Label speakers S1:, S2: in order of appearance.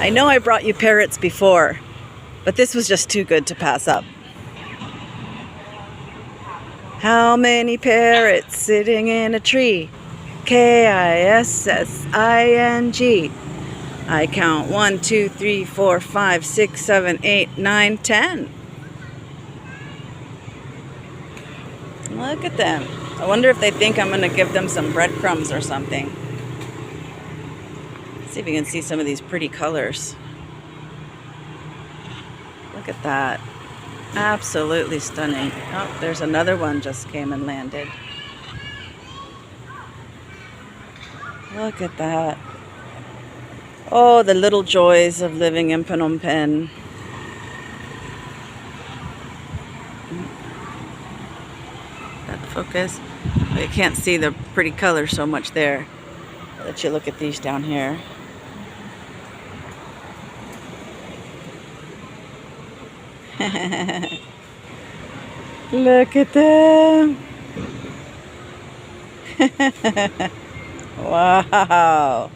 S1: I know I brought you parrots before, but this was just too good to pass up. How many parrots sitting in a tree? Kissing. I count 1, 2, 3, 4, 5, 6, 7, 8, 9, 10. Look at them. I wonder if they think I'm going to give them some breadcrumbs or something. Let's see if you can see some of these pretty colors. Look at that. Absolutely stunning. Oh, there's another one just came and landed. Look at that. Oh, the little joys of living in Phnom Penh. That focus? Oh, you can't see the pretty color so much there. I'll let you look at these down here. Look at them. Wow.